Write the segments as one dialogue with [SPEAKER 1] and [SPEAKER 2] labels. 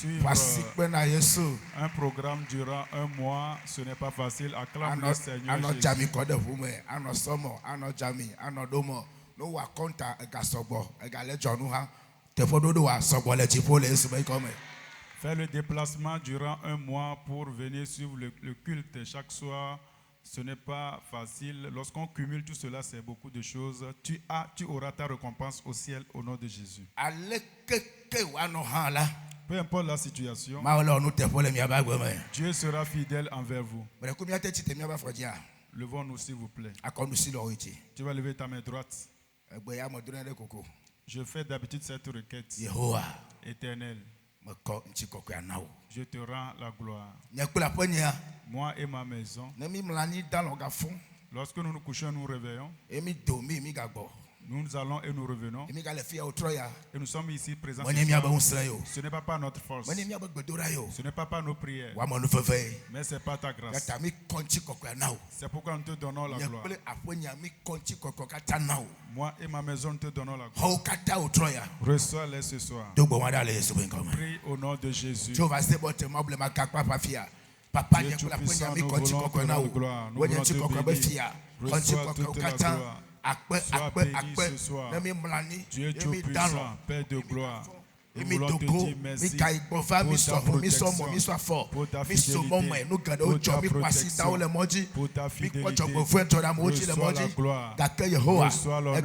[SPEAKER 1] Suivre un programme durant un mois, ce n'est pas facile. Acclame le Seigneur Jésus. Fais le déplacement durant un mois pour venir suivre le culte chaque soir. Ce n'est pas facile. Lorsqu'on cumule tout cela, c'est beaucoup de choses. Tu auras ta récompense au ciel au nom de Jésus. Peu importe la situation, Dieu sera fidèle envers vous. Levons-nous s'il vous plaît. Tu vas lever ta main droite. Je fais d'habitude cette requête. Éternel, je te rends la gloire. Moi et ma maison, lorsque nous nous couchons, nous nous réveillons. Nous allons et nous revenons. Et nous sommes ici présents. Ce n'est pas par notre force. Ce n'est pas par nos prières. Mais c'est par ta grâce. C'est pourquoi nous te donnons la gloire. Moi et ma maison, nous te donnons la gloire. Reçois-les ce soir. Prie au nom de Jésus. Dieu Tout-Puissant, nous voulons te rendre la gloire. Nous voulons te bénir. Reçois toute la gloire. Sois béni ce soir. Dieu Tout-Puissant, Père de gloire. Nous voulons te dire merci pour ta protection, pour ta fidélité, pour ta fidélité. Reçois la gloire. Reçois l'honneur.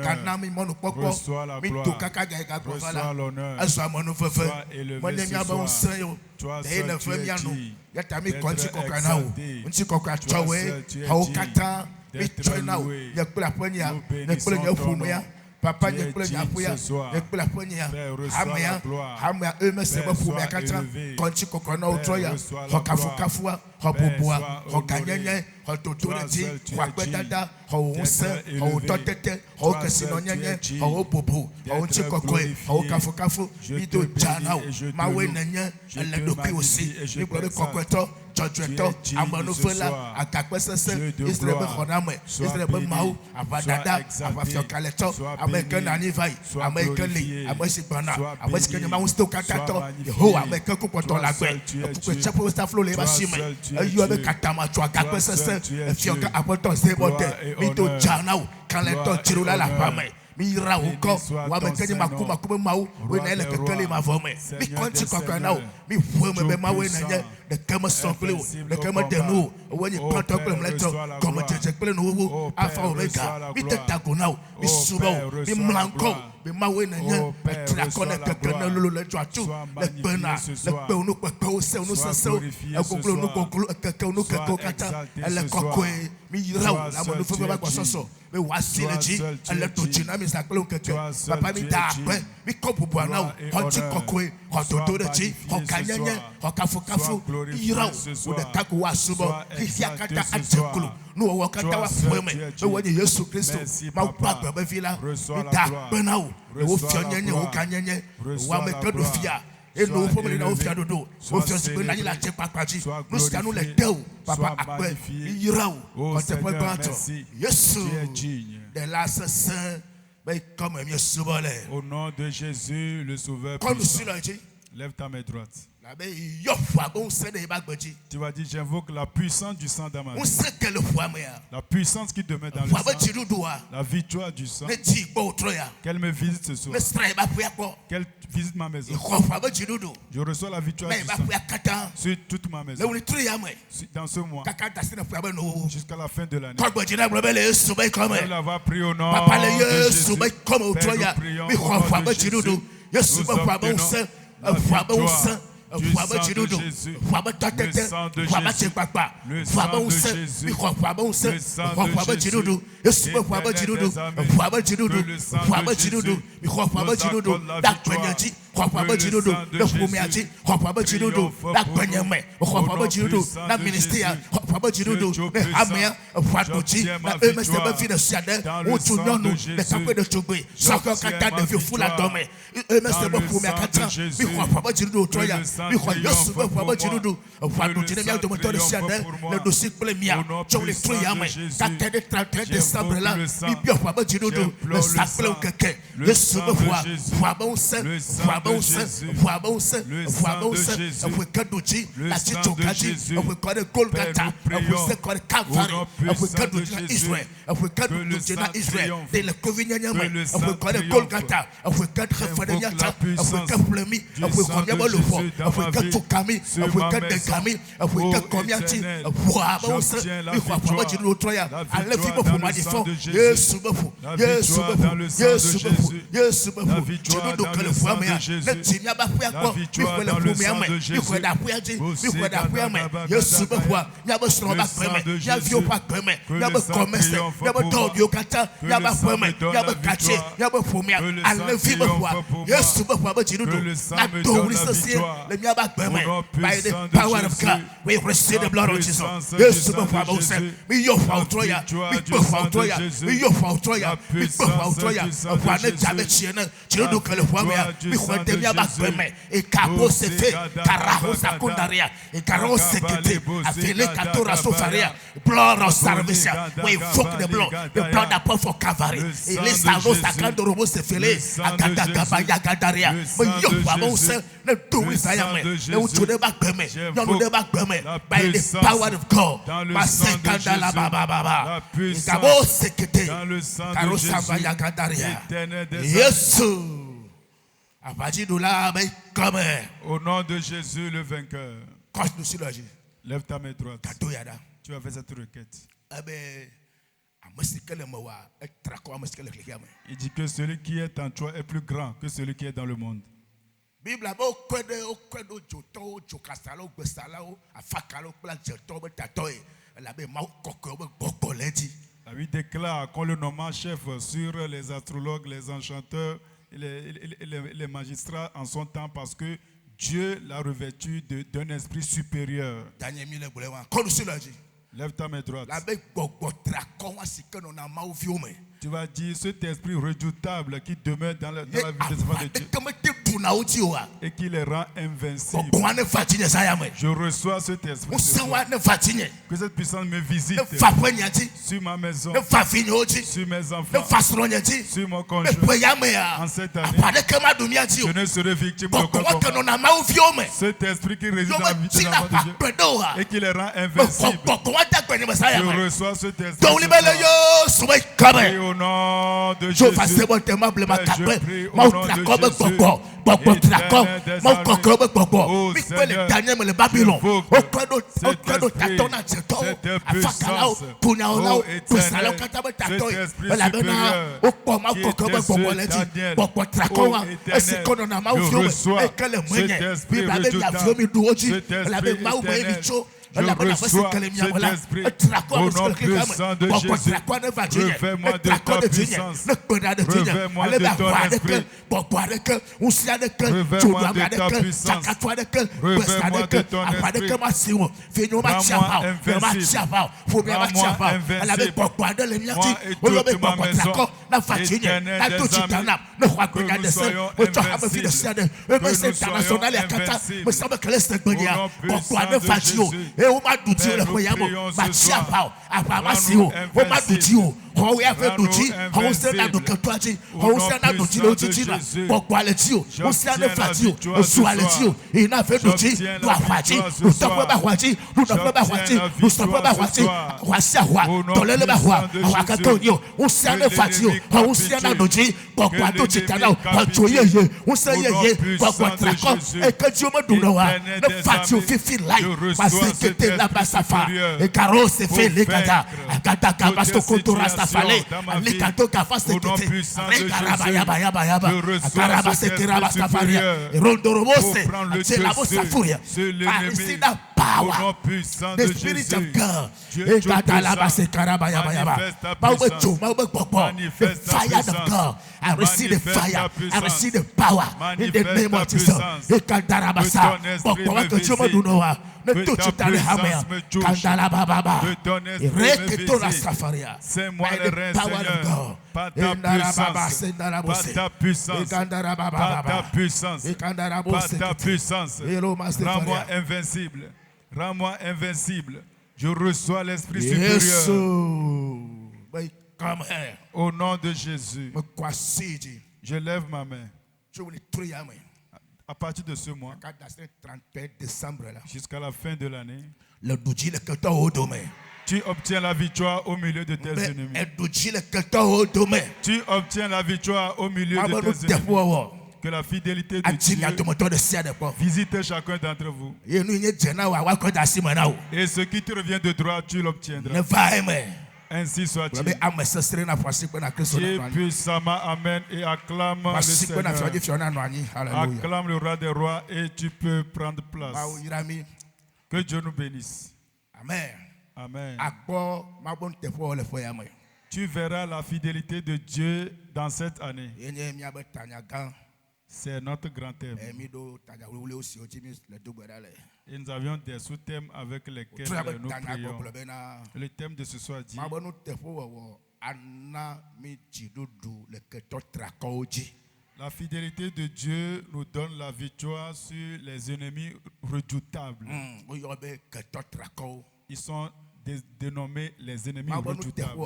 [SPEAKER 1] Reçois la gloire. Reçois l'honneur. Sois élevé ce soir. Toi seul tu es digne d'être exalté. Toi seul tu es digne d'être loué. Nous bénissons ton nom. Papa, tu es digne ce soir. Père, reçois la gloire. Père, sois élevé. Père, reçois la gloire. Toi seul tu es digne d'être élevé. Toi seul tu es digne d'être glorifié. Je te bénis et je te loue. Je te magnifie et je t'exalte. Tu es digne ce soir. Dieu de gloire. Sois béni. Sois exalté. Sois béni. Sois glorifié. Sois béni. Sois magnifié. Toi seul tu es Dieu. Toi seul tu es Dieu. Toi seul tu es Dieu. Gloire et honneur.
[SPEAKER 2] Mira huko wamekeni makuma wenele kekele mavome mi konti kokana mi fueme be mawe nanye de kema sople de kema denu when you contact them letter comme jeje pele no alpha omega mi tetagona mi subo mi mlanko mi mawe nanye tra connect kekele lulu le twatu le pena le pe unu pe o se unu se e koklo unu koklo keke unu keko kata ele kokwe mi yira la mo no fe ba kwasoso me wasi leji ele to china mi saklo keke papa mi da pe mi kopu bwana o ti kokwe o to reji o kanyenye o kafu yira o de kaku wa subo hifia kata atekulu no wo kata wa fueme me woni Yesu Kristo ma pa ba vila mi da pe na o wo fionyenye o kanyenye wa me kedo fia et nous pouvons nous faire dodo nous faisons la la check papaji nous scanons les deux papa après ira on te peut pas Yesu de la saint mais comme Yesu volé
[SPEAKER 1] au nom de Jésus le sauveur
[SPEAKER 2] comme
[SPEAKER 1] puissant.
[SPEAKER 2] si
[SPEAKER 1] Lève ta main droite.
[SPEAKER 2] Tu
[SPEAKER 1] vas dire j'invoque la puissance du sang dans ma vie. La puissance qui demeure dans le sang. La victoire du sang. Qu'elle me visite ce soir. Qu'elle visite ma maison. Je reçois la victoire du sang sur toute ma maison. Dans ce mois. Jusqu'à la fin de l'année. Elle va prier au nom de Jésus. Père, nous prions au nom de Jésus. Nous obtenons la victoire du sang de Jésus, le sang de Jésus, le sang de Jésus, le sang de Jésus, éternel des armées, que le sang de Jésus nous accorde la victoire. Jésus, le sang de Jésus, le sang de Jésus, Père, nous prions au nom puissant de Jésus, que le sang triomphe, que le sang triomphe, invoque la puissance du sang de Jésus dans ma vie, sur ma maison, ô Éternel, j'obtiens la victoire dans le sang de Jésus, la victoire dans le sang de Jésus, la victoire dans le sang de Jésus, la victoire dans le sang de Jésus,
[SPEAKER 2] by the power of God, we receive the blood of Jesus. Yes, we your Fautoya, we Fautoya, we your Fautoya, we Fautoya, of one Jamaican, Chirudu California, we want them Yabak, a Capo Sefe, Carajo Secundaria, a Caro Secretary, a Felica Tora Sofaria, blood of Sarvicia, we invoke the blood that poured for Calvary, a list of those that can't do Rose Fele, a Catacabaya Gadaria, but your Fabose, the two is I am, no to the back permit, no to the back permit, by the power of God, my second Baba, Cabo Secretary, Carosabaya Gadaria, yes,
[SPEAKER 1] au nom de Jésus le vainqueur. Lève ta main droite. Tu as fait cette requête. Il dit que celui qui est en toi est plus grand que celui qui est dans le monde. La Bible déclare qu'on le nomme chef sur les astrologues, les enchanteurs et les magistrats en son temps parce que Dieu l'a revêtu d'un esprit supérieur. Lève ta main droite. Tu vas dire cet esprit redoutable qui demeure dans la vie des enfants de Dieu et qui les rend invincibles. Je reçois cet esprit que cette puissance me visite sur ma maison, sur mes enfants, sur mon conjoint. En cette année, je ne serai victime de combat. Cet esprit qui réside dans la vie des enfants de Dieu et qui les rend invincibles. Je reçois cet esprit. Au nom de Jésus, je prie au nom de Jésus. Je reçois cet esprit au nom puissant de Jésus. Revêt-moi de ta puissance. Revêt-moi de ton esprit. Revêt-moi de ta puissance. Revêt-moi de ton esprit. Rends-moi invincible. Rends-moi invincible. Moi et toute ma maison. Éternel des amis. Que nous soyons invincibles. Que nous soyons invincibles. Au nom puissant de Jésus. Père, nous prions ce soir. Rends-nous invincibles. Fallait les cadeaux qu'a fait cette power, the Spirit of God, the fire of God. I receive the fire, I receive the power in the name of Jesus. C'est-moi le reste, Seigneur, par ta puissance, par ta puissance, par ta puissance, rends-moi invincible, rends-moi invincible. Je reçois l'Esprit supérieur. Au nom de Jésus, je lève ma main À partir de ce mois, jusqu'à la fin de l'année, tu obtiens la victoire au milieu de tes ennemis. Tu obtiens la victoire au milieu de tes ennemis. Que la fidélité de Dieu visite chacun d'entre vous. Et ce qui te revient de droit, tu l'obtiendras. Ainsi soit-il. Dieu puissamment, amen, et acclame le Seigneur. Acclame le roi des rois et tu peux prendre place. Que Dieu nous bénisse.
[SPEAKER 2] Amen.
[SPEAKER 1] Amen. Tu verras la fidélité de Dieu dans cette année. C'est notre grand thème. Et nous avions des sous-thèmes avec lesquels nous prions. Le thème de ce soir dit: la fidélité de Dieu nous donne la victoire sur les ennemis redoutables. Ils sont dénommés les ennemis redoutables.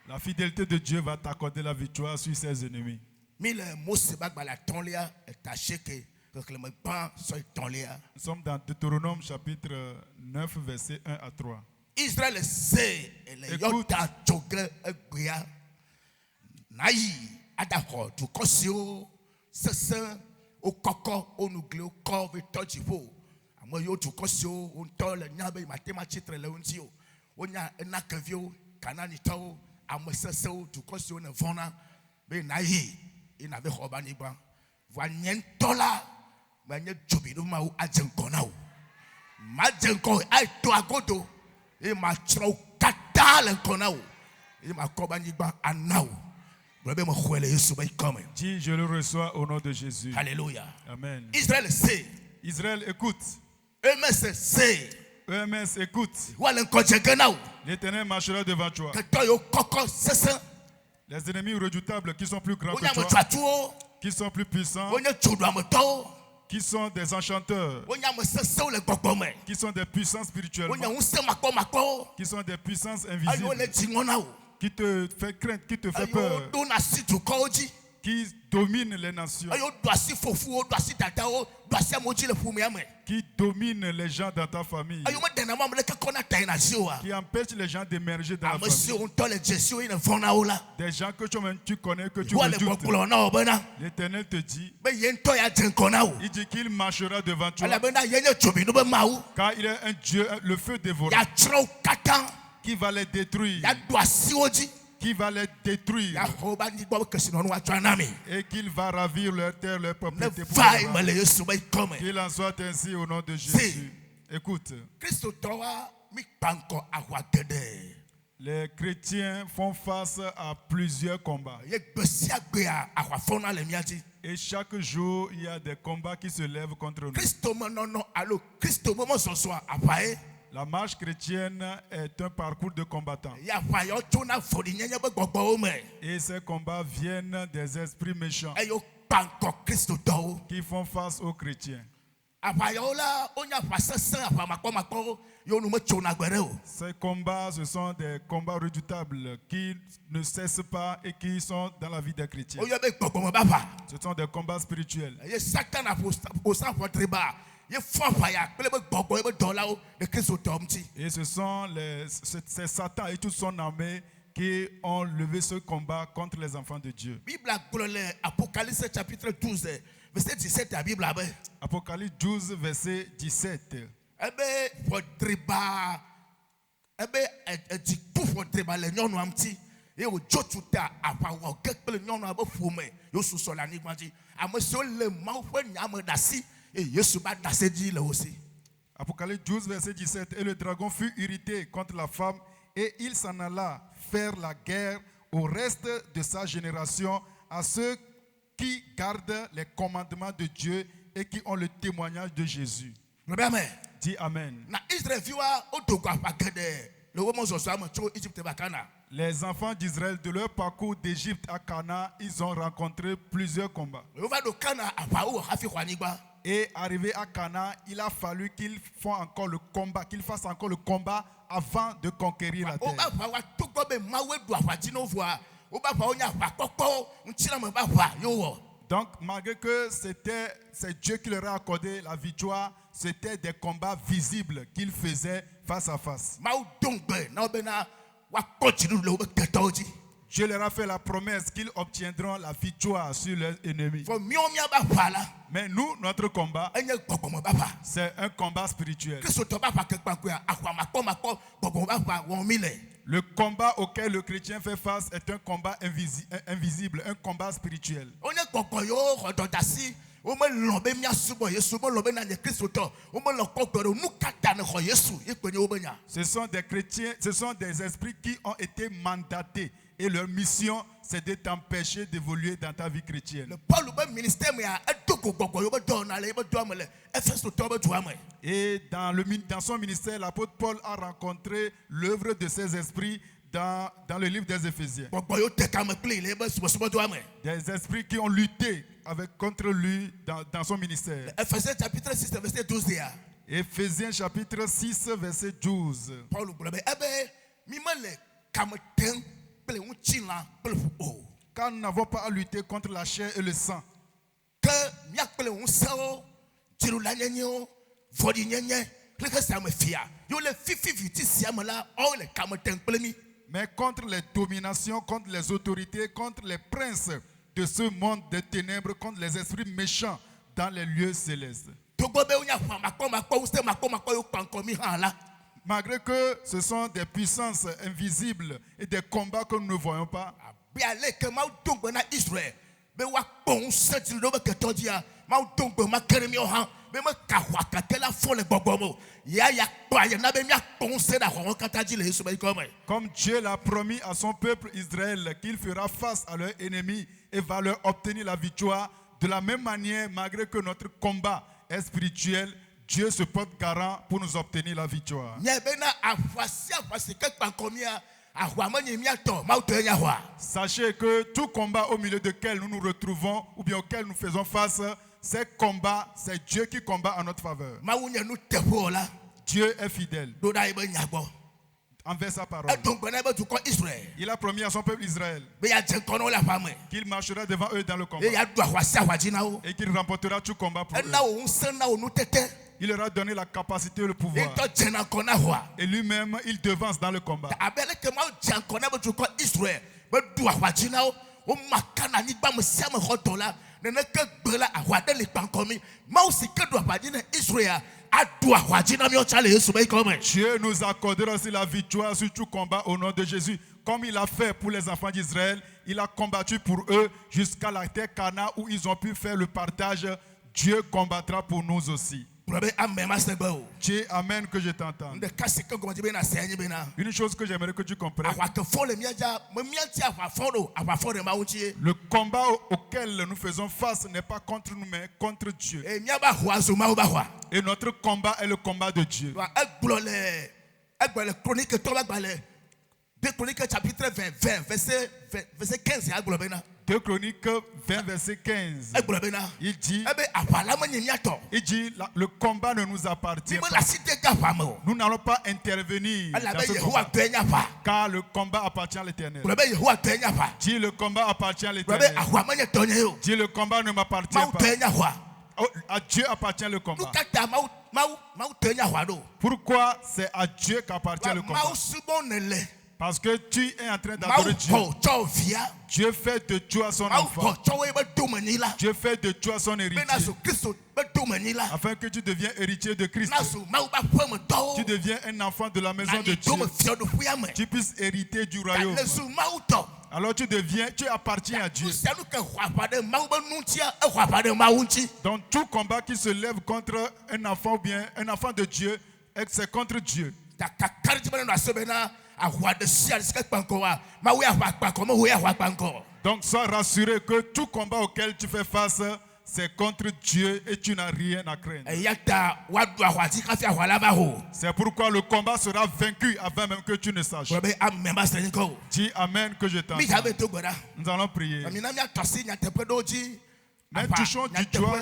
[SPEAKER 1] La fidélité de Dieu va t'accorder la victoire sur ses ennemis. Nous sommes dans Deutéronome chapitre 9, verset 1 à 3.
[SPEAKER 2] Israël sait écoute.
[SPEAKER 1] Dis, je le reçois au nom de Jésus.
[SPEAKER 2] Alléluia.
[SPEAKER 1] Amen.
[SPEAKER 2] Israël sait.
[SPEAKER 1] Israël écoute.
[SPEAKER 2] EMS sait.
[SPEAKER 1] EMS écoute. L'Éternel marchera devant toi. Les ennemis redoutables qui sont plus grands que toi, qui sont plus puissants, qui sont des enchanteurs, qui sont des puissances spirituelles, qui sont des puissances invisibles, qui te fait craindre, qui te fait peur, qui dominent les nations, qui dominent les gens dans ta famille, qui empêchent les gens d'émerger dans la famille, des gens que tu connais, que tu redoutes. L'Éternel te dit, il dit qu'il marchera devant toi, car il est un Dieu, le feu dévorant, qui va les détruire, qui va les détruire, et qu'il va ravir leur terre, leur propriété pour qu'il en soit ainsi au nom de Jésus. Écoute, les chrétiens font face à plusieurs combats. Et chaque jour, il y a des combats qui se lèvent contre nous. La marche chrétienne est un parcours de combattants. Et ces combats viennent des esprits méchants qui font face aux chrétiens. Ces combats, ce sont des combats redoutables qui ne cessent pas et qui sont dans la vie des chrétiens. Ce sont des combats spirituels. Et ce sont ces Satan et toute son armée qui ont levé ce combat contre les enfants de Dieu.
[SPEAKER 2] Apocalypse chapitre 12, verset 17.
[SPEAKER 1] Apocalypse 12, verset 17. Apocalypse 12, verset 17. Et le dragon fut irrité contre la femme et il s'en alla faire la guerre au reste de sa génération, à ceux qui gardent les commandements de Dieu et qui ont le témoignage de Jésus. Dis Amen. Les enfants d'Israël, de leur parcours d'Égypte à Canaan, ils ont rencontré plusieurs combats. Et arrivé à Canaan, il a fallu qu'ils fassent encore le combat avant de conquérir la terre. Donc, malgré que c'est Dieu qui leur a accordé la victoire, c'était des combats visibles qu'ils faisaient face à face. Dieu leur a fait la promesse qu'ils obtiendront la victoire sur leurs ennemis. Mais nous, notre combat, c'est un combat spirituel. Le combat auquel le chrétien fait face est un combat invisible, un combat spirituel. Ce sont des chrétiens, ce sont des esprits qui ont été mandatés et leur mission c'est de t'empêcher d'évoluer dans ta vie chrétienne. Et dans son ministère, l'apôtre Paul a rencontré l'œuvre de ces esprits dans le livre des Éphésiens. Des esprits qui ont lutté contre lui dans son ministère.
[SPEAKER 2] Éphésiens chapitre 6, verset 12.
[SPEAKER 1] Éphésiens chapitre 6, verset 12. Car nous n'avons pas à lutter contre la chair et le sang. Mais contre les dominations, contre les autorités, contre les princes de ce monde des ténèbres, contre les esprits méchants dans les lieux célestes. Malgré que ce sont des puissances invisibles et des combats que nous ne voyons pas, comme Dieu l'a promis à son peuple Israël qu'il fera face à leurs ennemis et va leur obtenir la victoire, de la même manière, malgré que notre combat est spirituel, Dieu se porte garant pour nous obtenir la victoire. Sachez que tout combat au milieu duquel nous nous retrouvons ou bien auquel nous faisons face, ces combats, c'est Dieu qui combat en notre faveur. Dieu est fidèle envers sa parole. Il a promis à son peuple Israël qu'il marchera devant eux dans le combat et qu'il remportera tout combat pour eux. Il leur a donné la capacité et le pouvoir. Et lui-même, il devance dans le combat. Dieu nous accordera aussi la victoire sur tout combat au nom de Jésus. Comme il a fait pour les enfants d'Israël, il a combattu pour eux jusqu'à la terre Canaan où ils ont pu faire le partage. Dieu combattra pour nous aussi. Dieu, amen, que je t'entends. Une chose que j'aimerais que tu comprennes. Le combat auquel nous faisons face n'est pas contre nous, mais contre Dieu. Et notre combat est le combat de Dieu.
[SPEAKER 2] 2 Chroniques chapitre 20, verset 15.
[SPEAKER 1] 2 Chroniques 20, verset 15. Il dit, le combat ne nous appartient pas. Nous n'allons pas intervenir dans ce combat, car le combat appartient à l'Éternel. Dis, le combat appartient à l'Éternel. Dis, le combat ne m'appartient pas. À Dieu appartient le combat. Pourquoi c'est à Dieu qu'appartient le combat? Parce que tu es en train d'adorer Dieu. Dieu fait de toi son enfant. Dieu fait de toi son héritier. Afin que tu deviennes héritier de Christ. Tu deviens un enfant de la maison de Dieu. Tu puisses hériter du royaume. Alors tu appartiens à Dieu. Dans tout combat qui se lève contre un enfant ou bien un enfant de Dieu, c'est contre Dieu. Donc sois rassuré que tout combat auquel tu fais face, c'est contre Dieu et tu n'as rien à craindre. C'est pourquoi le combat sera vaincu avant même que tu ne saches. Dis amen que je t'entends. Nous allons prier. Mais touchons du doigt.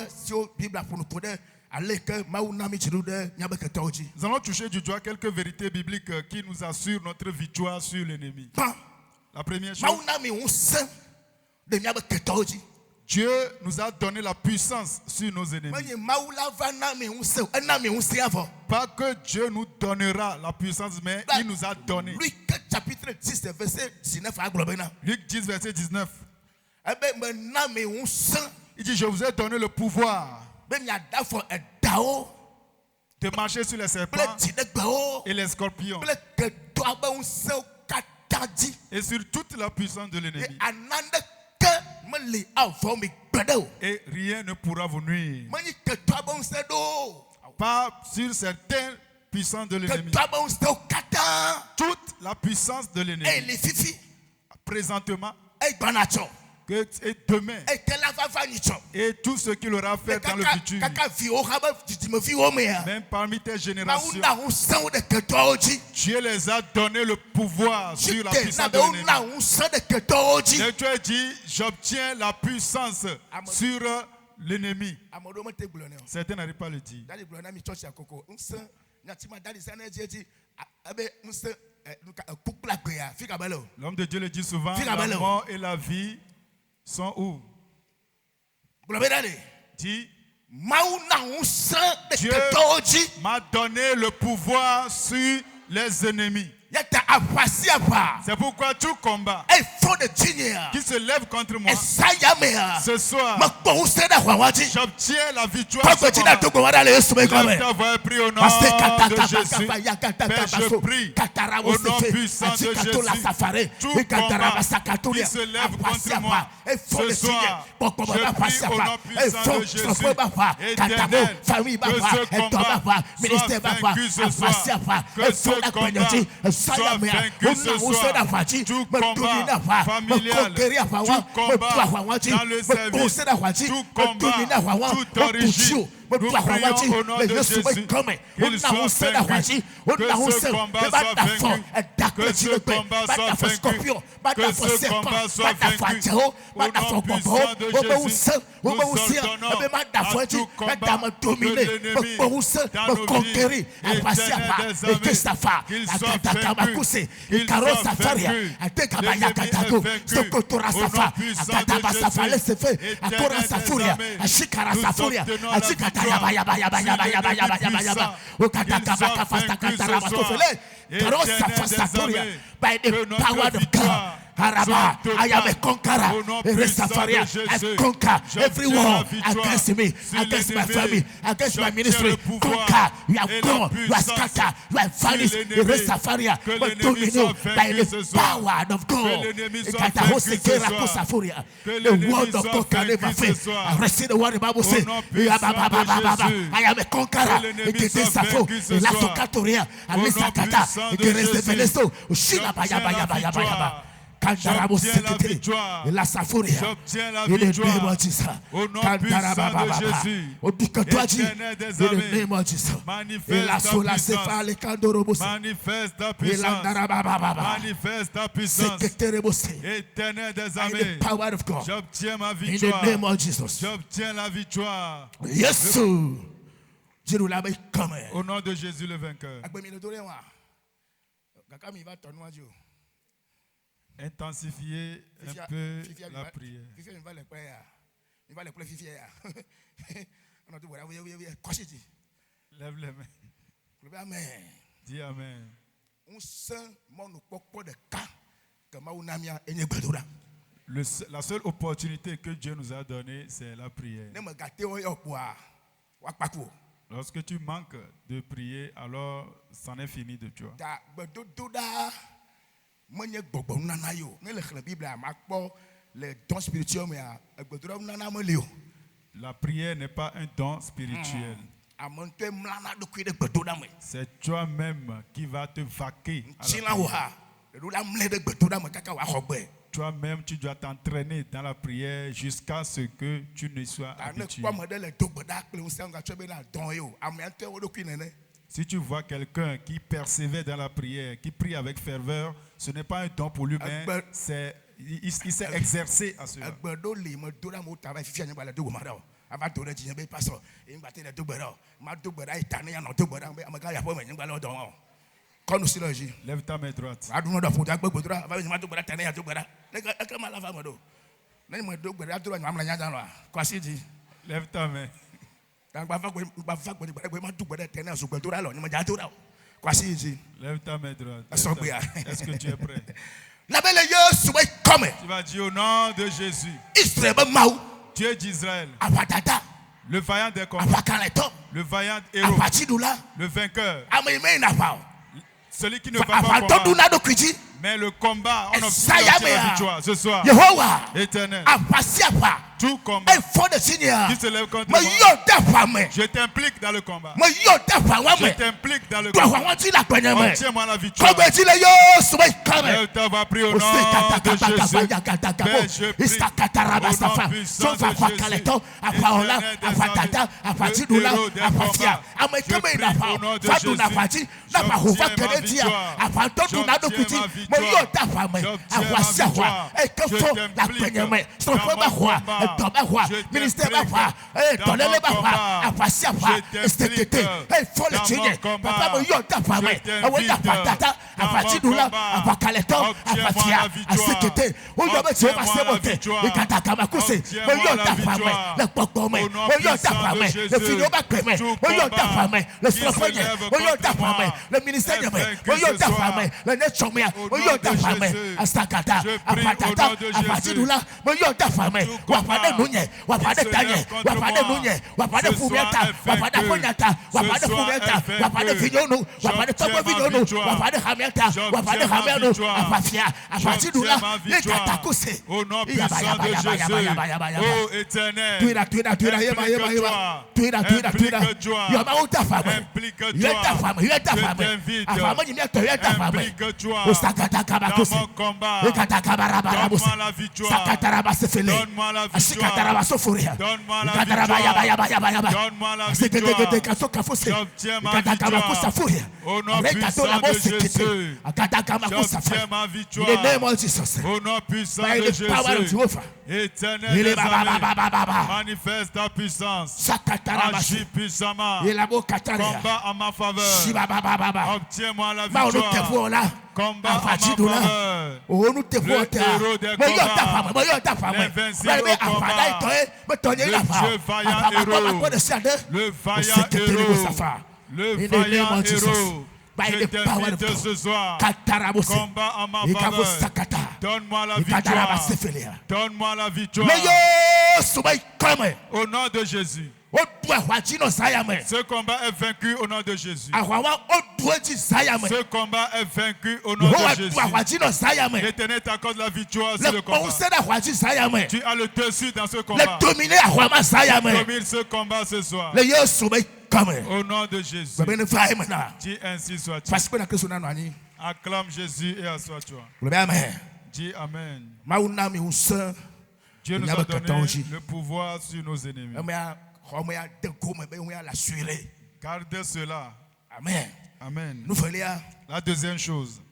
[SPEAKER 1] Nous allons toucher du doigt quelques vérités bibliques qui nous assurent notre victoire sur l'ennemi. La première chose, Dieu nous a donné la puissance sur nos ennemis. Pas que Dieu nous donnera la puissance, mais il nous a donné.
[SPEAKER 2] Luc chapitre 10, verset 19.
[SPEAKER 1] Luc 10, verset 19. Il dit, je vous ai donné le pouvoir de marcher sur les serpents et les scorpions et sur toute la puissance de l'ennemi. Et rien ne pourra vous nuire. Pas sur certaines puissances de l'ennemi. Toute la puissance de l'ennemi. Présentement. Et demain. Et tout ce qu'il aura fait dans le futur. Même parmi tes générations. Dieu les a donné le pouvoir sur la puissance de l'ennemi. Et tu as dit, j'obtiens la puissance sur l'ennemi. Certains n'arrivent pas à le dire. L'homme de Dieu le dit souvent, la mort et la vie sont où? Dit, Dieu m'a donné le pouvoir sur les ennemis. C'est pourquoi tout combat qui se lève contre moi, ce soir, j'obtiens la victoire. Lève ta voix et prie au nom de Jésus. Père, je prie au nom puissant de Jésus. Tout combat qui se lève contre moi, ce soir, je prie au nom puissant de Jésus. Éternel, que ce combat soit vaincu ce soir. Que ce combat soit vaincu ce soir. Tout combat familial, tout combat dans le service, tout combat, toute origine. Nous prions au nom de Jésus qu'il soit vaincu, que ce combat soit vaincu, que ce combat soit vaincu, que ce combat soit vaincu. Au nom puissant de Jésus, nous ordonnons à tout combat de l'ennemi dans nos vies. Éternel des armées, qu'il soit vaincu, qu'il soit vaincu. L'ennemi est vaincu. Au nom puissant de Jésus, éternel des armées, nous obtenons la victoire.
[SPEAKER 2] By the power of God. I am a conqueror. I conquer every war against me, against my family, against my ministry. Conquer. You have gone. You are scattered. You are vanished. But dominion by the power of God. The word of God can never fail. I receive the word the Bible says. I am a conqueror.
[SPEAKER 1] J'obtiens la victoire. J'obtiens la victoire. Au nom puissant de Jésus. Éternel des armées. Manifeste ta puissance. Manifeste ta puissance. Éternel des armées. J'obtiens ma victoire. J'obtiens la victoire.
[SPEAKER 2] Yes.
[SPEAKER 1] Au nom de Jésus le vainqueur. Intensifier un peu la prière. Lève les mains. Dis Amen. La seule opportunité que Dieu nous a donnée, c'est la prière. Lorsque tu manques de prier, alors c'en est fini de toi. La prière n'est pas un don spirituel. C'est toi-même qui vas te vaquer à la prière. Toi-même, tu dois t'entraîner dans la prière jusqu'à ce que tu ne sois habitué. Si tu vois quelqu'un qui persévère dans la prière, qui prie avec ferveur, ce n'est pas un don pour lui, mais il s'est exercé à cela. Lève ta main droite. Lève ta main. Lève ta main droite. Est-ce que tu es prêt? Tu vas dire au nom de Jésus, Dieu d'Israël, le vaillant des combats, le vaillant héros, le vainqueur, celui qui ne va pas combattre, mais le combat, on obtient la victoire ce soir. Éternel, tout combat qui se lève contre moi, je t'implique dans le combat. Je t'implique dans le combat. Obtiens-moi la victoire. Elle va prier au nom de Jésus. Je prie ministère va voir, donnez-le va voir, appasser voir, estété, faut le tuer, papa me yota femme, awenda patata, apati doula, apakaleton, apatia, asekete, on doit mettre sur ma semote, et katakama kuse, me yota femme, le pokome, me yota femme, le finoba kreme, me yota femme, le slofone, me yota femme, le ministère de me yota femme, le netchomia, me yota femme, astakata, apatata, apati doula, me yota femme, wapade nunye, wapade tanye, wapade nunye, wapade fumiata, wapade fonyata, wapade fumiata, wapade vinyonu, wapade tobo vinyonu, wapade hamiata, wapade hamianu, apafia, apati doula, le katakuse. Au nom puissant de Jésus, ô Éternel, implique-toi, implique-toi, je t'invite, implique-toi dans mon combat, donne-moi la victoire, donne-moi la victoire, donne-moi la victoire, donne-moi la victoire, j'obtiens ma victoire, au nom puissant de Jésus, j'obtiens ma victoire, au nom puissant de Jésus, Éternel des armées, manifeste ta puissance, agis puissamment, combat en ma faveur, obtiens-moi la victoire, combat en ma faveur, le héros des combats, l'invincible au combat, le Dieu vaillant héros, le vaillant héros, le vaillant héros. Je t'invite ce soir, combat en ma faveur, donne-moi la victoire, donne-moi la victoire, au nom de Jésus. Ce combat est vaincu au nom de Jésus. Ce combat est vaincu au nom de Jésus. L'Éternel t'accorde la victoire sur le combat. Tu as le dessus dans ce combat. Domine ce combat ce soir. Au nom de Jésus. Dis ainsi soit-il. Acclame Jésus et assois-toi. Dis Amen. Dieu nous a donné le pouvoir sur nos ennemis. Gardez cela.
[SPEAKER 2] Amen.
[SPEAKER 1] Amen. La deuxième chose.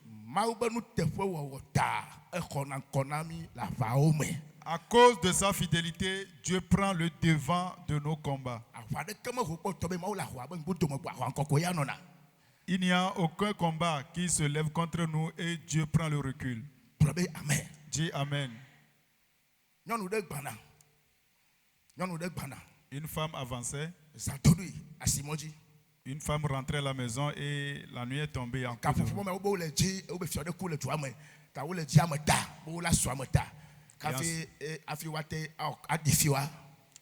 [SPEAKER 1] À cause de sa fidélité, Dieu prend le devant de nos combats. Il n'y a aucun combat qui se lève contre nous et Dieu prend le recul. Dis Amen. Une femme avançait. Une femme rentrait à la maison et la nuit est tombée en coup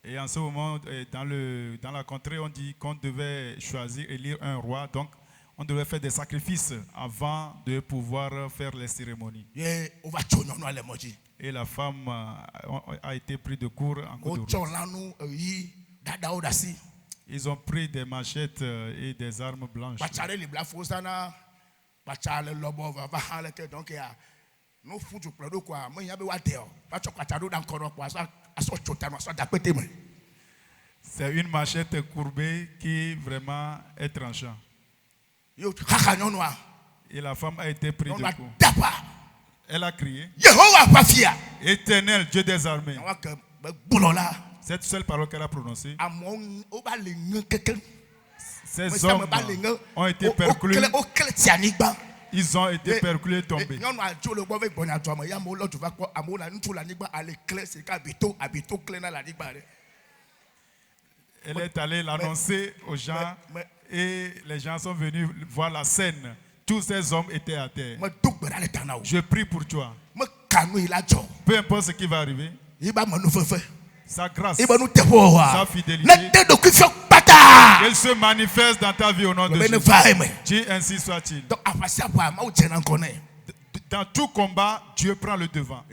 [SPEAKER 1] et en ce moment, dans la contrée, on dit qu'on devait choisir, élire un roi. Donc, on devait faire des sacrifices avant de pouvoir faire les cérémonies. Et la femme a été prise de court en cours de route. Ils ont pris des machettes et des armes blanches. C'est une machette courbée qui vraiment est tranchant. Et la femme a été prise de court. Elle a crié: Éternel, Dieu des armées. Cette seule parole qu'elle a prononcée, ces hommes ont été perclus. Ils ont été perculés, tombés. Elle est allée l'annoncer aux gens et les gens sont venus voir la scène. Tous ces hommes étaient à terre. Je prie pour toi. Peu importe ce qui va arriver, sa grâce, sa fidélité, qu'elle se manifeste dans ta vie au nom de Jésus. Dieu ainsi soit-il. Dans tout combat, Dieu prend le devant.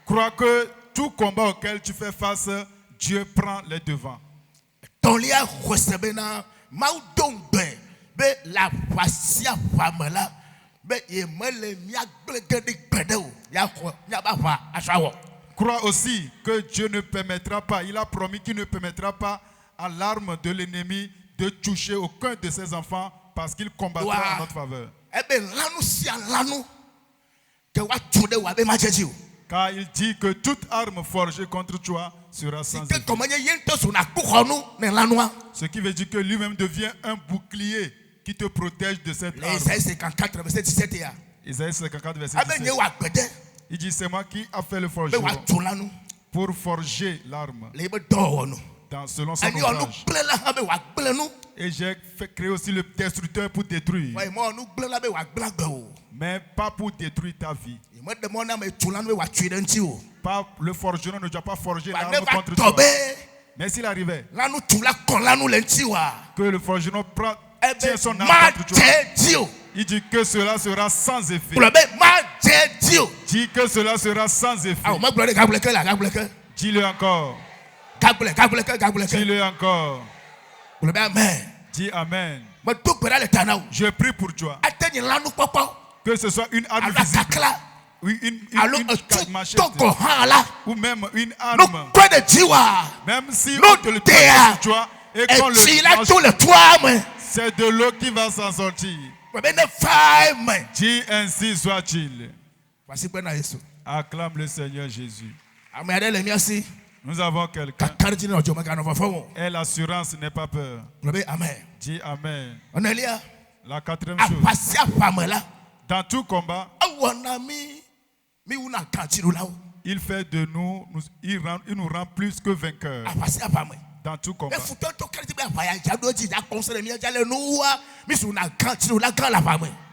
[SPEAKER 1] Crois que tout combat auquel tu fais face, Dieu prend les devants. Crois aussi que Dieu ne permettra pas, il a promis qu'il ne permettra pas à l'arme de l'ennemi de toucher aucun de ses enfants parce qu'il combattra en notre faveur. Car il dit que toute arme forgée contre toi sera sans effet. Ce qui veut dire que lui-même devient un bouclier qui te protège de cette arme. Isaïe 54, verset 17. Il dit, c'est moi qui a fait le forgeron pour forger l'arme selon son ouvrage. Et j'ai créé aussi le destructeur pour détruire. Mais pas pour détruire ta vie. Pas, le forgeron ne doit pas forger l'arme contre toi. Mais s'il arrivait que le forgeron tient son arme contre toi, il dit que cela sera sans effet. Dis que cela sera sans effet. Dis-le encore. Dis-le encore. Dis Amen. Je prie pour toi. Que ce soit une arme visible, une machette, ou même une arme. Même si on te le prend sur toi et qu'on le mange, c'est de l'eau qui va s'en sortir. Dis ainsi soit-il. Acclame le Seigneur Jésus. Nous avons quelqu'un. Et l'assurance n'est pas peur. Dis Amen. La quatrième chose. Dans tout combat, il fait de nous, il nous rend plus que vainqueurs. Dans tout combat.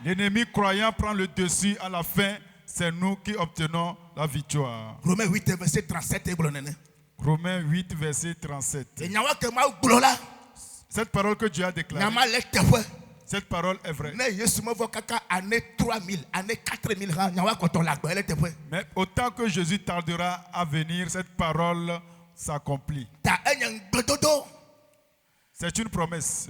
[SPEAKER 1] L'ennemi croyant prend le dessus à la fin, c'est nous qui obtenons la victoire.
[SPEAKER 2] Romains 8, verset 37.
[SPEAKER 1] Romains 8, verset 37. Cette parole que Dieu a déclarée, cette parole est vraie. Mais autant que Jésus tardera à venir, cette parole s'accomplit. C'est une promesse.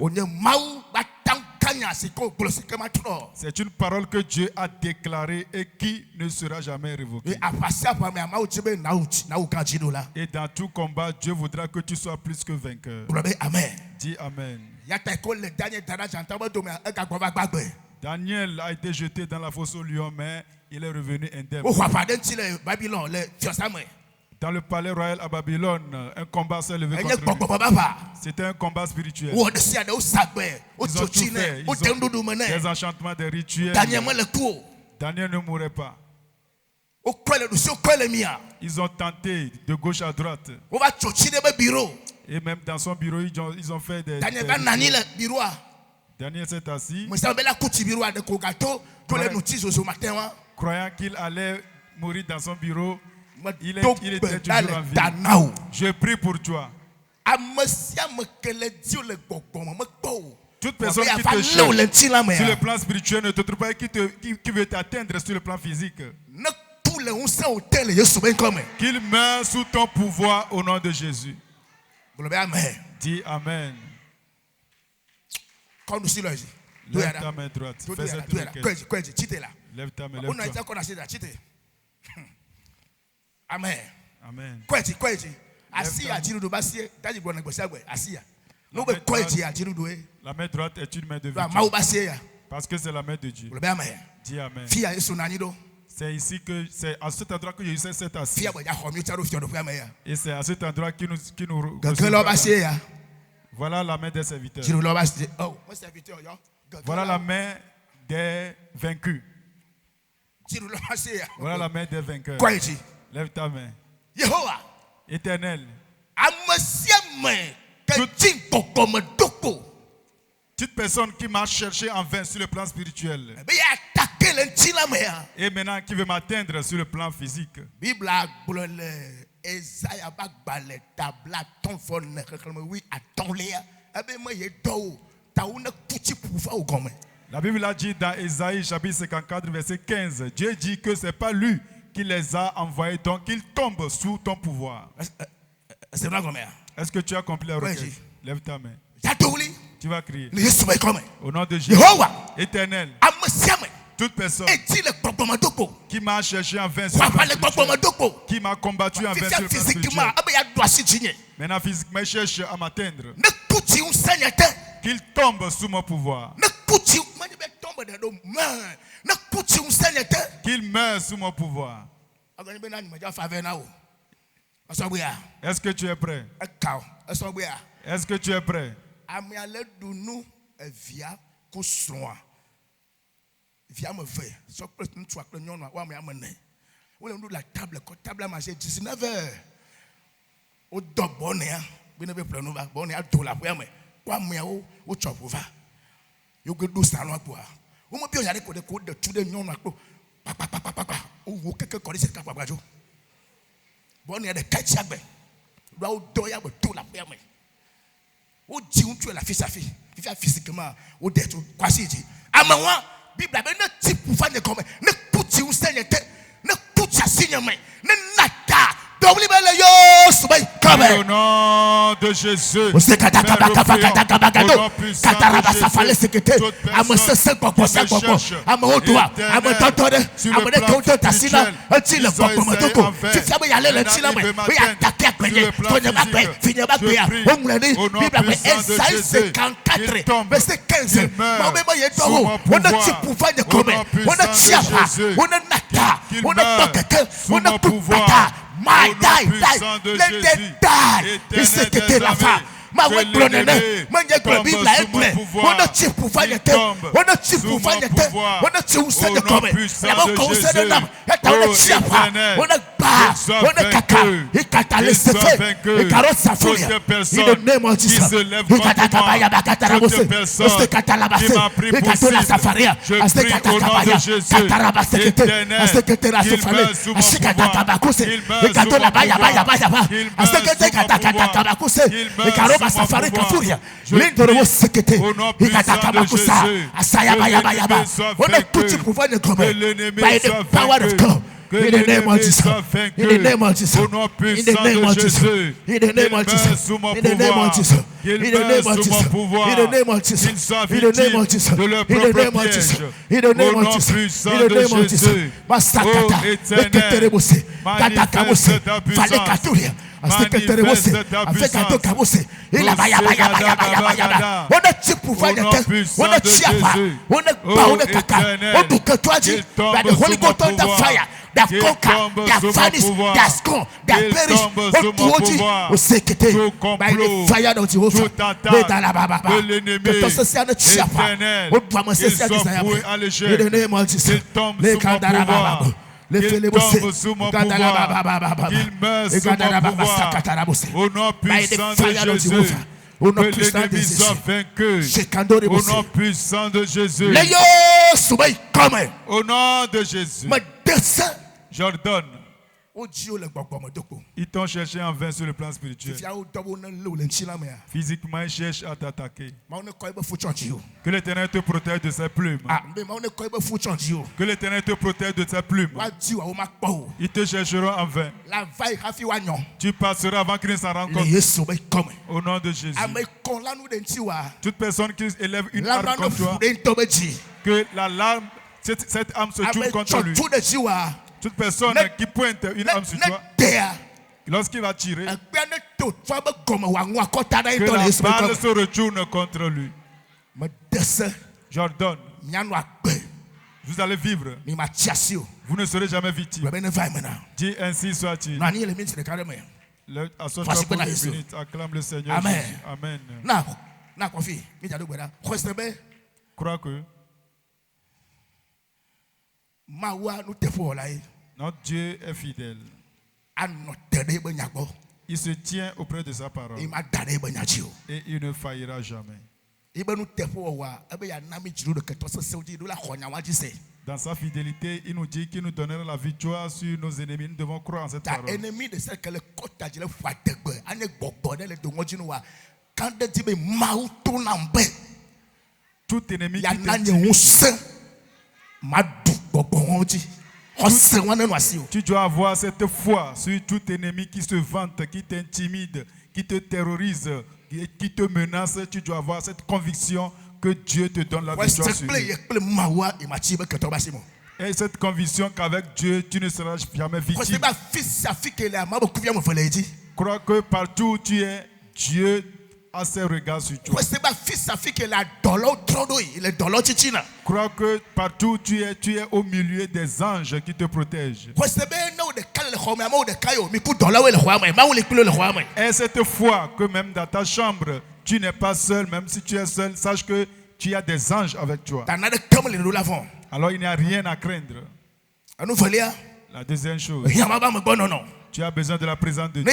[SPEAKER 1] C'est une parole que Dieu a déclarée et qui ne sera jamais révoquée. Et dans tout combat, Dieu voudra que tu sois plus que vainqueur. Dis Amen. Daniel a été jeté dans la fosse au lion, mais il est revenu indemne. Dans le palais royal à Babylone, un combat s'est levé contre lui. C'était un combat spirituel. Ils ont tout fait. Ils ont des enchantements, des rituels. Daniel ne mourrait pas. Ils ont tenté de gauche à droite. Et même dans son bureau, ils ont fait des... Daniel s'est assis. Croyant qu'il allait mourir dans son bureau. Il était toujours en vie. Je prie pour toi. Toute personne qui te cherche sur le plan spirituel ne te trouve pas, qui veut t'atteindre sur le plan physique, qu'il meure sous ton pouvoir au nom de Jésus. Dis Amen. Lève ta main droite. Fais cette requête. Lève ta main, lève-toi.
[SPEAKER 2] Amen.
[SPEAKER 1] Amen. La main droite est une main de victoire. Parce que c'est la main de Dieu. Dis Amen. C'est ici que c'est à cet endroit que Jésus s'est assis. Et c'est à cet endroit qui nous Voilà la main des serviteurs. Voilà la main des vaincus. Voilà la main des vainqueurs. Lève ta main. Éternel. Toute personne qui m'a cherché en vain sur le plan spirituel et maintenant qui veut m'atteindre sur le plan physique. La Bible a dit dans Ésaïe chapitre 54 verset 15, Dieu dit que ce n'est pas lui qui les a envoyés, donc ils tombent sous ton pouvoir. Est-ce que tu as accompli la requête? Lève ta main. Tu vas crier. Au nom de Jésus. Éternel. Toute personne qui m'a cherché en vain, qui m'a combattu en vain sur le plan spirituel, maintenant physiquement il cherche à m'atteindre, qu'il tombe sous mon pouvoir, qu'il meure sous mon pouvoir. Est-ce que tu es prêt? Est-ce que tu es prêt?
[SPEAKER 2] Viens me faire. Sur le toit, le nion, on m'a amené. On a la table, table à manger 19h. Au dos bonnet, vous n'avez plus de bonnet à tout la poire, mais quoi, moi, au chop, va. You could do ça, quoi. On m'a bien allé pour des coups de tout de nion, papa, ou quelqu'un connaît cette capabajo. Bonnet à des ketchup, là où doya, tout la poire, mais. Au dit, tu es la fille, sa fille, qui fait physiquement, au dette, quoi, si dit. À moi, Bible ne dit pouvoir ne comme ne pouti un seigneur ne pouti signe mais ne nata double belle yo subay comme
[SPEAKER 1] au nom de Jésus.
[SPEAKER 2] Au se kataka kataraba safale sekete am se se popo am otoa am totore am de tonto tasina anti le popo motoko fifi am yale le tila mais we attaquer agbenye tonya ba gbe finya ba gbe a o murani Bible Esaïe 54 verset 15 ma be ma yedo on a ti pouvoir de comme on a ti apa on a nata on a tokeke on a pouvoir. My die, let them die. Il s'est été la femme. Ma ouais, blonde, ma Bible a éclairé. On a tué pour faire le temps. On a tué pour faire le temps. On a tué pour faire le temps. La bonne conseil de l'âme. On a tué pas. On a pas. On a caca. Il cata les effets. Il carotte sa folie. Il ne n'aime pas ça. Il cata kabaya bakatarabose. Il cata la basse. Il cata la safaria. Il cata kabaya. Katarabase kete. Il kete la sofale. Il cata kabakose. Il cata la baya baya baya baya. Il kete kata kabakose. Il carotte safari kafuria lindoro sekete ikataka bakusa asaya baya baya ba on a tout pouvoir de commun by the power of God in the name of Jesus in the name of Jesus in the name of Jesus in the name of Jesus in the name of Jesus in the name of Jesus in the name of Jesus in the name of Jesus in the name of Jesus in the name of Jesus in the name of Jesus masakata eketerebose katakamose fale katuria Asteketebose, avec un tokabose, il a baya. On a tué pour faire des tests, on a tué pas, on a pas, on a caca, on tout que toi dis, by the Holy Ghost on the fire, they have conquered, they have vanished, they have scorned, they have perished, on tout dit, on s'est quitté, by the fire of Jehovah, mais dans la baba, que ton social ne tue pas, on doit me cesser de ça, in the name of Jesus, les candarababa. Les
[SPEAKER 1] tombe sous mon pouvoir, qu'il meurt sous mon pouvoir, au nom puissant de Jésus, que l'ennemi soit vaincu, au nom puissant de Jésus, au nom de Jésus, j'ordonne. Ils t'ont cherché en vain sur le plan spirituel. Physiquement, ils cherchent à t'attaquer. Que l'Éternel te protège de ses plumes. Que l'Éternel te protège de ses plumes. Ils te chercheront en vain. Tu passeras avant qu'ils ne s'en rendent compte. Au nom de Jésus. Toute personne qui élève une arme contre toi, que la larme, cette arme se tourne contre lui. Toute personne qui pointe une arme sur toi, lorsqu'il va tirer, que la balle se retourne contre lui. J'ordonne. Vous allez vivre. Vous ne serez jamais victime. Dis ainsi soit-il. Assois-toi pour 2 minutes. Acclame le Seigneur.
[SPEAKER 2] Amen.
[SPEAKER 1] Jésus. Amen. Crois que notre Dieu est fidèle. Il se tient auprès de sa parole. Et il ne faillira jamais. Dans sa fidélité, il nous dit qu'il nous donnera la victoire sur nos ennemis. Nous devons croire en cette parole. Tout ennemi qui tu dois avoir cette foi sur tout ennemi qui se vante, qui t'intimide, qui te terrorise, qui te menace. Tu dois avoir cette conviction que Dieu te donne la victoire sur lui. Et cette conviction qu'avec Dieu, tu ne seras jamais victime. Crois que partout où tu es, Dieu a ses regards sur toi. Crois que partout où tu es au milieu des anges qui te protègent. Et cette foi que même dans ta chambre, tu n'es pas seul, même si tu es seul, sache que tu as des anges avec toi. Alors il n'y a rien à craindre. La deuxième chose, tu as besoin de la présence de Dieu.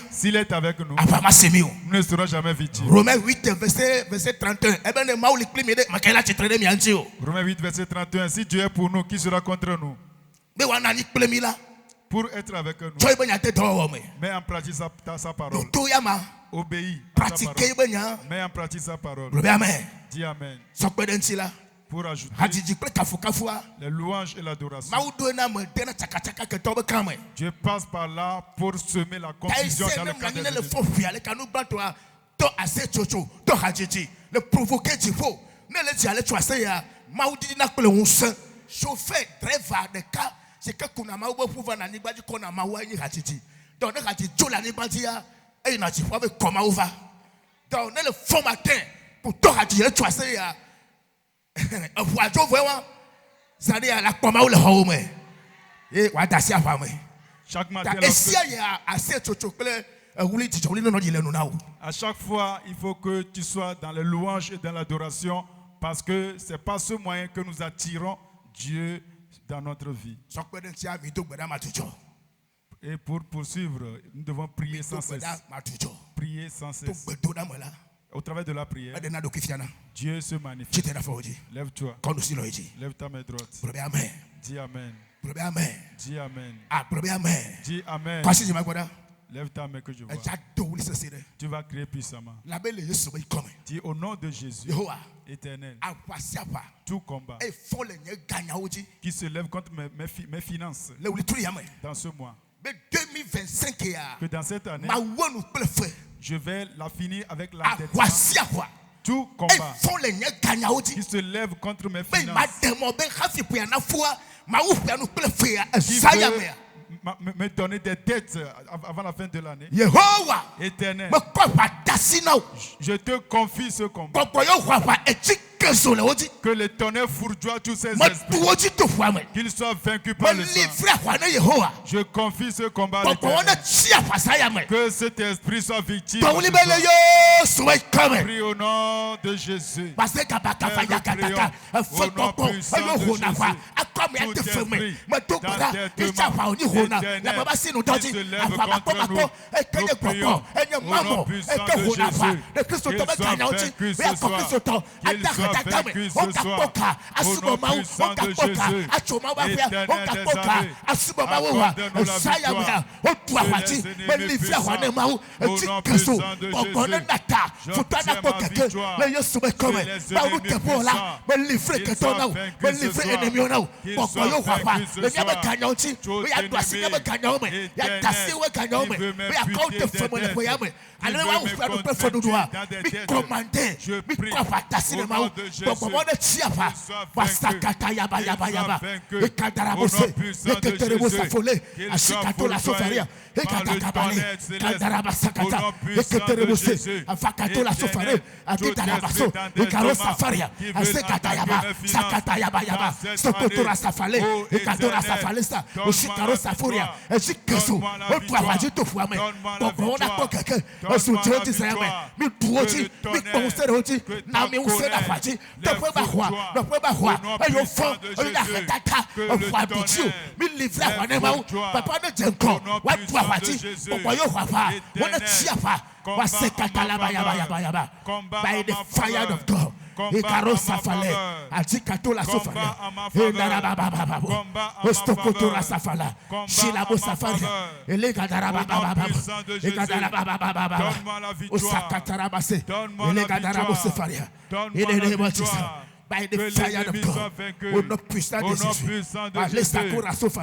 [SPEAKER 1] S'il est avec nous, nous ne serons jamais victimes.
[SPEAKER 2] Romains 8, verset 31.
[SPEAKER 1] Romains 8, verset 31. Si Dieu est pour nous, qui sera contre nous? Pour être avec nous, mets en pratique sa parole. Obéis à sa parole. Mets en pratique sa parole. Dis Amen. Pour ajouter les louanges et l'adoration. Dieu passe par là pour semer la confusion dans le cœur des
[SPEAKER 2] le provoquer du faux. Ne le dire à l'étoile, Maudit n'a que le chauffeur, driver de cas, c'est que Kunama ou pouvoir n'anibadi qu'on a maouani ratiti. Donc, le ratito l'anibadia et il n'a pas vu comment on va. Donc, le formatin pour toi à dire l'étoile, c'est un voisin vraiment. Ça dit à la comment le home. Et what does he have?
[SPEAKER 1] Chaque matin, à chaque fois, il faut que tu sois dans les louanges et dans l'adoration parce que ce n'est pas ce moyen que nous attirons Dieu dans notre vie. Et pour poursuivre, nous devons prier sans cesse. Prier sans cesse. Au travers de la prière, Dieu se manifeste. Lève-toi. Lève ta main droite. Dis Amen. Dis Amen. Dis Amen. Lève ta main que je vois. Tu vas crier puissamment. Dis au nom de Jésus, éternel, tout combat qui se lève contre mes finances dans ce mois, que dans cette année, je vais la finir avec la tête. Tout combat qui se lève contre mes finances, me donner des dettes avant la fin de l'année. Éternel, je te confie ce combat. Que le tonnerre fourdoie tous ces esprits, qu'ils soient vaincus par le sang. Je confie ce combat à l'Éternel. Que cet esprit soit victime. Prie au nom de Jésus. Au nom puissant de Jésus. Tout esprit d'entêtement éternel qui se lève contre nous, nous prions au nom puissant de Jésus. Qu'il soit vaincu ce soir. Qu'il soit vaincu ce soir. Au nom puissant de Jésus. Éternel des armées, accorde-nous la victoire sur les ennemis puissants. Au nom puissant de Jésus. J'obtiens ma victoire sur les ennemis puissants. Qu'il soit vaincu ce soir. Qu'il soit vaincu ce soir. Tout ennemi éternel, il veut m'imputer des dettes. Il veut me conduire dans des dettes. Je prie au nom de de Jésus, qu'il soit vaincu, au nom puissant de Jésus, qu'il soit fourré par le tonnerre céleste, au nom puissant de Jésus, éteignez tout esprit d'endettement qui veut attaquer mes finances dans cette année. Oh Éternel, donne-moi la victoire, donne-moi la victoire, donne-moi la victoire, donne-moi la victoire, que le tonnerre, que ta colère, les foudroies, au nom puissant de Jésus, que le tonnerre, les foudroies, au nom puissant de Jésus,
[SPEAKER 2] by the fire of God. Ikaro safale, ajikatola sofale, ostokotora safala, shilabo safari, elegadarababa, elegadarababa, osakatarabase, elegadarabo safaria, in the name of Jesus. By the fire of God, au nom puissant de Jésus,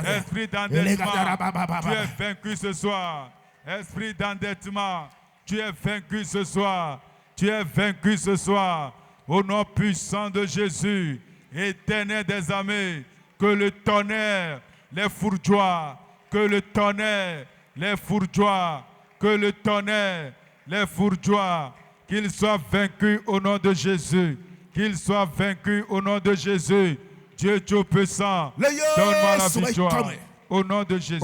[SPEAKER 1] esprit d'endettement, tu es vaincu ce soir. Esprit d'endettement, tu es vaincu ce soir. Tu es vaincu ce soir. Au nom puissant de Jésus, Éternel des armées, que le tonnerre les fourjoie, que le tonnerre les fourjoie, que le tonnerre les fourjoie, qu'il soit vaincu au nom de Jésus, qu'il soit vaincu au nom de Jésus. Dieu Tout-Puissant, donne-moi la victoire au nom de Jésus.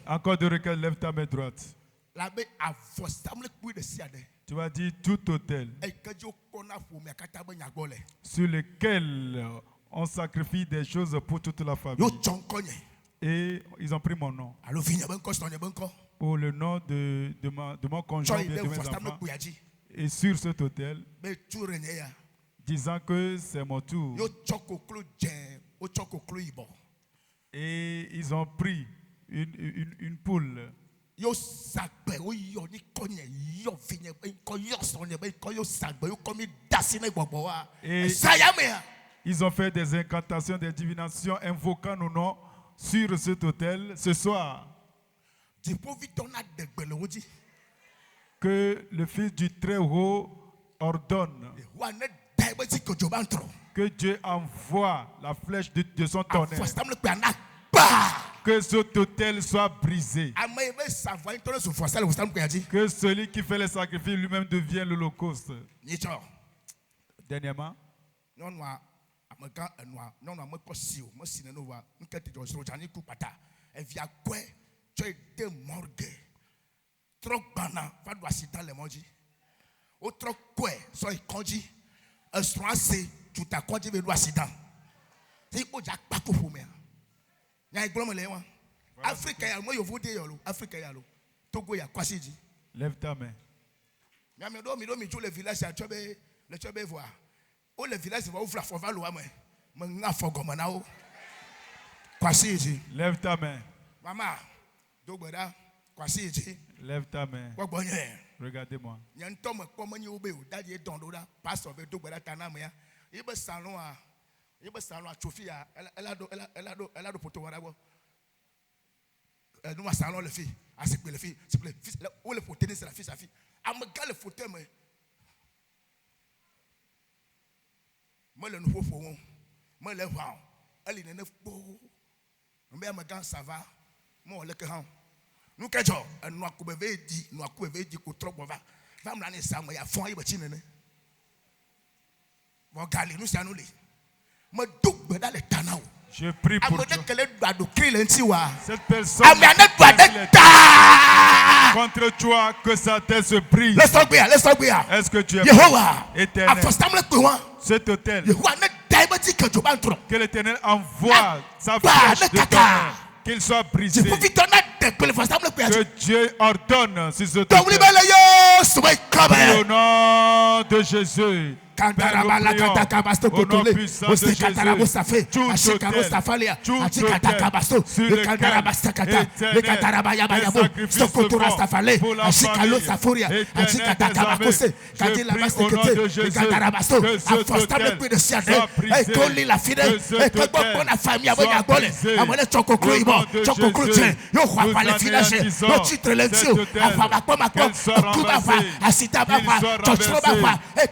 [SPEAKER 1] Encore de requête, lève ta main droite. Tu vas dire tout autel sur lequel on sacrifie des choses pour toute la famille. Et ils ont pris mon nom. Pour le nom de mon conjoint et de mes enfants. Et sur cet autel, disant que c'est mon tour. Et ils ont pris une poule. Et ils ont fait des incantations, des divinations, invoquant nos noms sur cet autel ce soir. Que le Fils du Très-Haut ordonne que Dieu envoie la flèche de son tonnerre. Que cet autel soit brisé. Que celui qui fait les sacrifices lui-même devienne l'holocauste. Dernièrement, lève ta main. Lève ta main. Lève ta main. Regardez-moi.
[SPEAKER 2] Nous salon les filles, les filles, où les photos c'est la fille, sa fille. Amega le photo moi le nouveau fond, moi le vent, elle est neuf beau. Mais amega ça va, moi le cœur. Nous qu'est-ce que nous avons dit qu'on trop va me l'année ça moi y a fond y bâti né. Bon gali nous c'est nous les. Me double dans le tanao.
[SPEAKER 1] Je prie pour toi.
[SPEAKER 2] Cette personne
[SPEAKER 1] contre toi, que sa tête se brise. Est-ce que tu es éternel? Cet autel, que l'Éternel envoie sa flèche de tonnerre, qu'il soit brisé. Que Dieu ordonne sur ce autel. Au nom de Jésus. Père, nous prions, au nom puissant de Jésus, tout autel sur lequel éternel les sacrifices se font pour la famille, éternel des armées, je prie au nom de Jésus, que cet autel soit brisé, que cet autel soit brisé, au nom de Jésus. Nous allons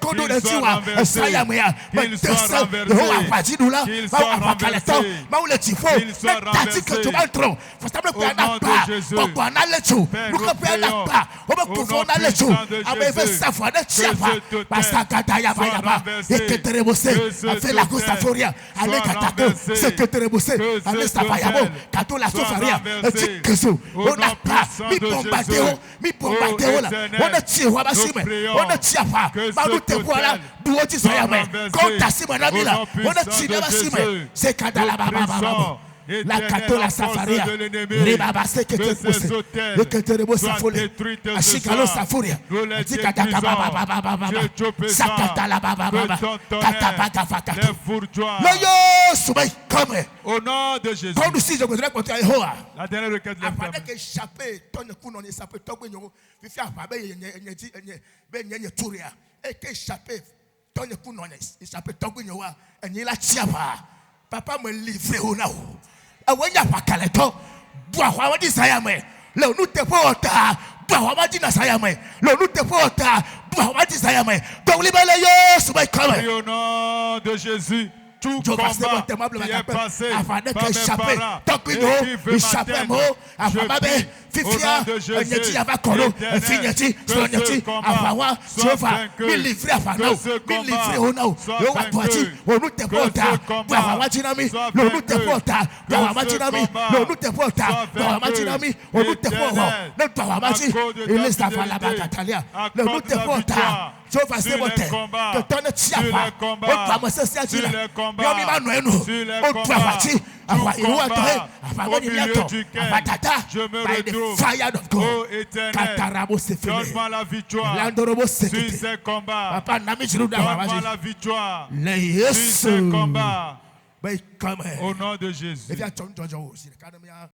[SPEAKER 1] disons, qu'elle soit renversé. Qu'il soit renversé. Qu'il soit renversé. Au nom de Jésus. Père, nous prions. Au nom puissant de Jésus. La catola safaria, ribaba que te pousse, le que te rebose folie, achicalo safuria, ticataka baba, sakatala baba, katabata fata, le yo soubay comme au nom de Jésus. Quand nous si je voudrais contre Yehowa, la dernière requête de la femme. Après échapper, ton coup non échappé, ton coup non, il fait ababe yenye touria, et qu'échapper, ton coup non échappé, ton coup non, et ni la tiaba, papa me livre au now. Awanya pakaleto bwa kwa di sayame le nu te pota bwa kwa di na sayame le nu te pota bwa kwa di sayame donc libérez yo souba comme au nom de Jésus. Tout combat qui est passé par mes parents et qui veut m'atteindre, je prie au nom de Jésus, éternel, que ce combat soit vaincu, que ce combat soit vaincu, que ce combat soit vaincu, que ce combat soit vaincu, je me retrouve, oh éternel, donne-moi la victoire sur ces combats, donne-moi la victoire sur ces combats, au nom de Jésus.